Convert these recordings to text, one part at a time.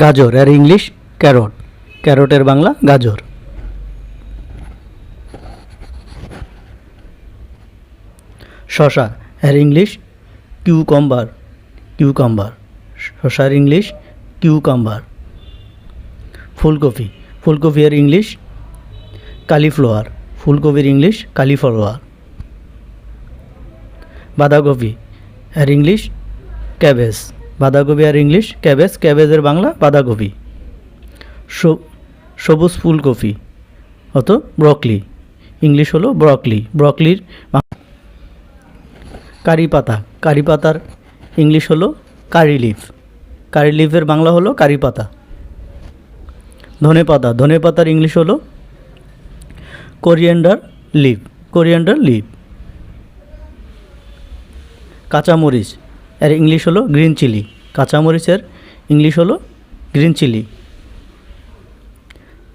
গাজর এর English carrot, ক্যারটের Bangla গাজর। শশা এর ইংলিশ কিউকাম্বার, কিউকাম্বার, শশার ইংলিশ কিউকাম্বার। ফুলকপি, ফুলকপি এর ইংলিশ কালিফ্লাওয়ার, ফুলকপির ইংলিশ কালিফ্লাওয়ার। বাঁধাকপি এর ইংলিশ ক্যাবেজ, বাঁধাকপি আর ইংলিশ ক্যাবেজ, ক্যাবেজের বাংলা বাঁধাকপি। সবুজ ফুলকপি অত ব্রকলি, ইংলিশ হলো ব্রকলি, ব্রকলির। কারি পাতা, কারি পাতার ইংলিশ হলো কারি লিফ, কারি লিফের বাংলা হলো কারি পাতা। ধনে পাতা, ধনে পাতার ইংলিশ হলো কোরিয়েন্ডার লিভ, কোরিয়েন্ডার লিভ। কাঁচামরিচ এর ইংলিশ হলো গ্রিন চিলি, কাঁচামরিচের ইংলিশ হলো গ্রিন চিলি।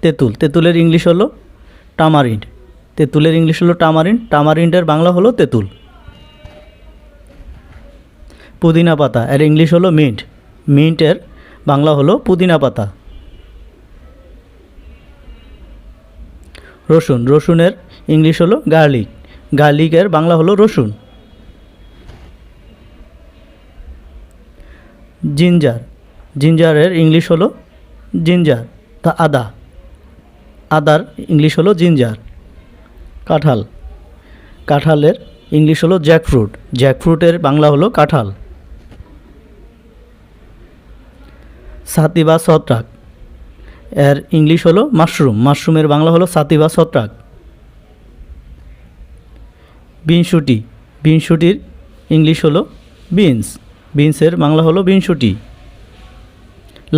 তেঁতুল, তেঁতুলের ইংলিশ হলো টামারিন্ড, তেঁতুলের ইংলিশ হলো টামারিন্ড, টামারিন্ডের বাংলা হলো তেঁতুল। পুদিনা পাতা এর ইংলিশ হলো মিন্ট, মিন্টের বাংলা হলো পুদিনা পাতা। রসুন, রসুনের ইংলিশ হলো গার্লিক, গার্লিকের বাংলা হলো রসুন। জিঞ্জার, জিঞ্জারের ইংলিশ হলো জিঞ্জার, তা আদা, আদার ইংলিশ হলো জিঞ্জার। কাঁঠাল, কাঁঠালের ইংলিশ হলো জ্যাকফ্রুট, জ্যাকফ্রুটের বাংলা হলো কাঁঠাল। ছাতি বা ছত্রাক এর ইংলিশ হলো মাশরুম, মাশরুমের বাংলা হলো ছাতি বা ছত্রাক। বিনশুটি, বিনশুটির ইংলিশ হলো বিনস, বিনসের বাংলা হলো বিনশুটি।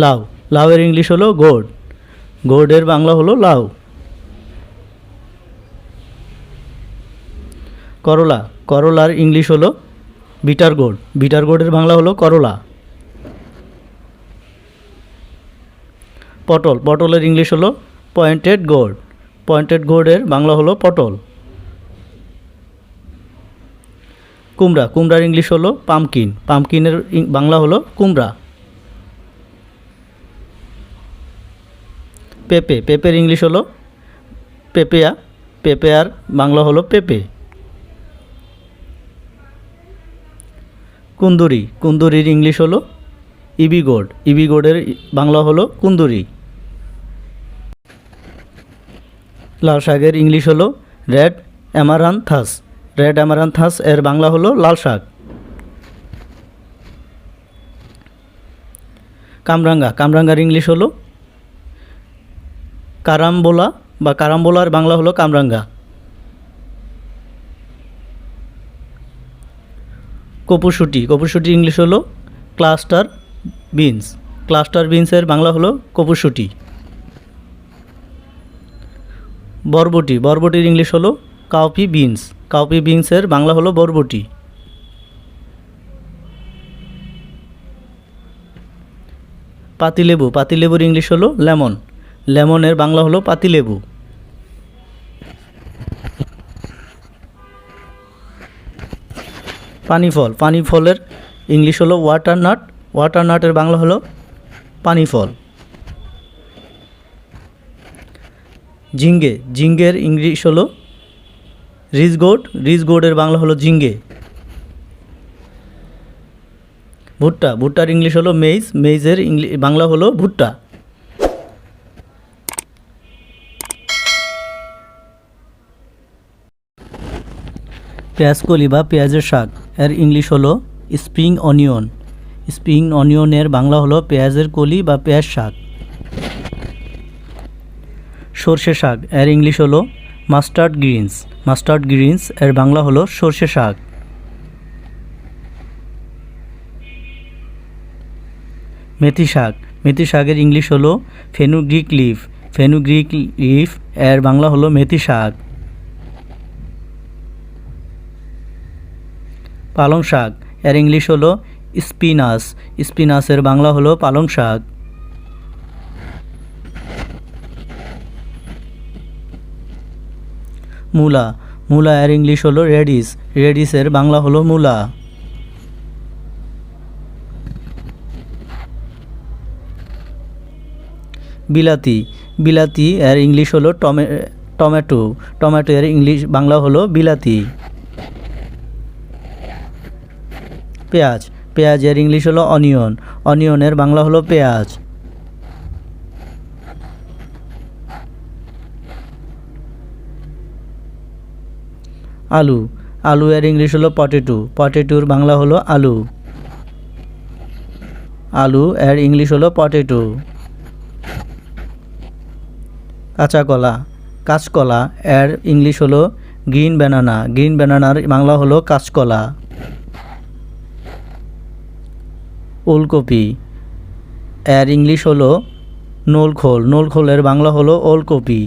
লাউ, লাউয়ের ইংলিশ হলো গোর্ড, গোর্ডের বাংলা হলো লাউ। করলা, করলার ইংলিশ হলো বিটার গোর্ড, বিটার গোর্ডের বাংলা হলো করলা। পটল, পটলের ইংলিশ হলো পয়েন্টেড গোর্ড, পয়েন্টেড গোর্ডের বাংলা হলো পটল। কুমড়া, কুমড়ার ইংলিশ হলো পামকিন, পামকিনের বাংলা হলো কুমড়া। পেঁপে, পেঁপের ইংলিশ হলো পেঁপেয়া, পেঁপেয়ার বাংলা হলো পেঁপে। কুন্দুরি, কুন্দুরির ইংলিশ হলো ইবিগোর্ড, ইবিগোর্ডের বাংলা হলো কুন্দুরি। লাল শাকের ইংলিশ হলো রেড অ্যামারান্থাস, রেড অ্যামারান্থাস এর বাংলা হলো লাল শাক। কামরাঙ্গা, কামরাঙ্গার ইংলিশ হলো কারাম্বোলা বা কারাম্বোলার বাংলা হলো কামরাঙ্গা। কপুশুটি, কপুশুটি ইংলিশ হলো ক্লাস্টার বিনস, ক্লাস্টার বিনসের বাংলা হলো কপুশুটি। বরবটি, বরবটির ইংলিশ হলো কাউপি বিনস, কাউপি বিনসের বাংলা হলো বরবটি। পাতিলেবু, পাতিলেবুর ইংলিশ হলো লেমন, লেমনের বাংলা হলো পাতিলেবু। পানি ফল, পানি ফলের ইংলিশ হলো ওয়াটারনাট, ওয়াটারনাটের বাংলা হলো পানি ফল। ঝিঙ্গে, ঝিঙ্গের ইংলিশ হলো রিজগোর্ড, রিজগোর্ডের বাংলা হলো ঝিঙ্গে। ভুট্টা, ভুট্টার ইংলিশ হলো মেইজ, মেইজের বাংলা হলো ভুট্টা। পেঁয়াজকলি বা পেঁয়াজের শাক এর ইংলিশ হলো স্প্রিং অনিয়ন, স্প্রিং অনিয়নের বাংলা হলো পেঁয়াজের কলি বা পেঁয়াজ শাক। সর্ষে শাক এর ইংলিশ হলো মাস্টার্ড গ্রিনস, মাস্টার্ড গ্রিনস এর বাংলা হলো সর্ষে শাক। মেথি শাক, মেথি শাকের ইংলিশ হলো ফেনুগ্রিক লিফ, ফেনুগ্রিক লিফ এর বাংলা হলো মেথি শাক। পালং শাক এর ইংলিশ হলো স্পিনাস, স্পিনাসের বাংলা হলো পালং শাক। মূলা, মূলা এর ইংলিশ হলো রেডিস, রেডিসের বাংলা হলো মূলা। বিলাতি, বিলাতি এর ইংলিশ হলো টমেটো, টমেটো এর ইংলিশ বাংলা হলো বিলাতি। পেঁয়াজ, পেঁয়াজ এর ইংলিশ হলো অনিয়ন, অনিয়নের বাংলা হলো পেঁয়াজ। আলু, আলু এর ইংলিশ হলো পটেটো, পটেটোর বাংলা হলো আলু। আলু এর ইংলিশ হলো পটেটো। কাঁচা কলা, কাঁচকলা এর ইংলিশ হলো গ্রিন ব্যানানা, গ্রিন ব্যানানার বাংলা হলো কাঁচকলা। ওলকপি এর ইংলিশ হলো নোলখোল, নোলখোলের বাংলা হলো ওলকপি।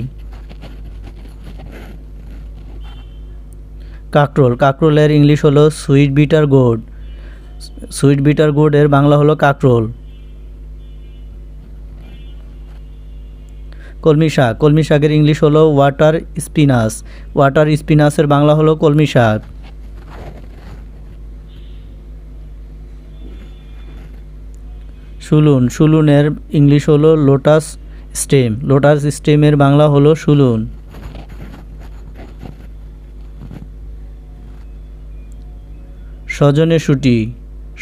কাঁকরোল, কাঁকরোলের ইংলিশ হলো sweet bitter gourd, sweet bitter গোর্ডের বাংলা হলো কাঁকরোল। কলমি শাক, কলমি শাকের ইংলিশ হলো ওয়াটার স্পিনাচ, ওয়াটার স্পিনাচের বাংলা হলো কলমি শাক। শুলুন, শুলুনের ইংলিশ হলো লোটাস স্টেম, লোটাস স্টেমের বাংলা হলো শুলুন। সজনে শুঁটি,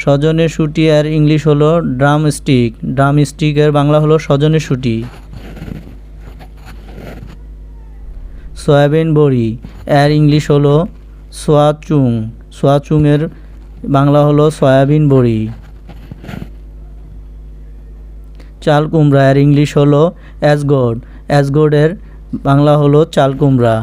সজনে শুঁটি এর ইংলিশ হলো ড্রাম স্টিক, ড্রাম স্টিকের বাংলা হলো সজনে শুঁটি। সয়াবিন বড়ি এর ইংলিশ হলো সোয়াচুং, সোয়াচুংয়ের বাংলা হলো সয়াবিন বড়ি। চাল কুমড়া এর ইংলিশ হলো অ্যাসগোর্ড, অ্যাসগোর্ডের বাংলা হলো চাল কুমড়া।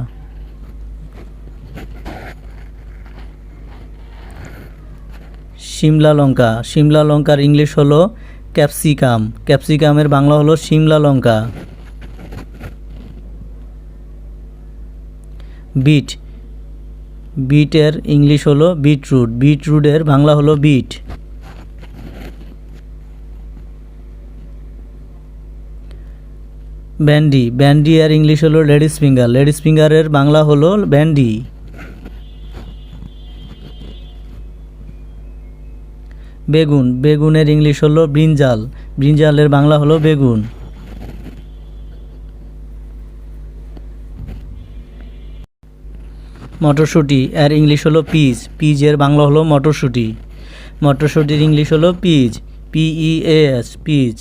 শিমলা লঙ্কা, শিমলা লঙ্কার ইংলিশ হলো ক্যাপসিকাম, ক্যাপসিকামের বাংলা হলো শিমলা লঙ্কা। বিট, বিটের ইংলিশ হলো বিটরুট, বিটরুটের বাংলা হলো বিট। ভেন্ডি, ভেন্ডি এর ইংলিশ হলো লেডিস ফিঙ্গার, লেডিস ফিঙ্গারের বাংলা হলো ভেন্ডি। বেগুন, বেগুনের ইংলিশ হলো ব্রিঞ্জাল, ব্রিঞ্জালের বাংলা হলো বেগুন। মটরশুঁটি এর ইংলিশ হলো পিজ, পিজের বাংলা হলো মটরশুঁটি, মটরশুঁটির ইংলিশ হলো পিজ, PEAS, পিজ।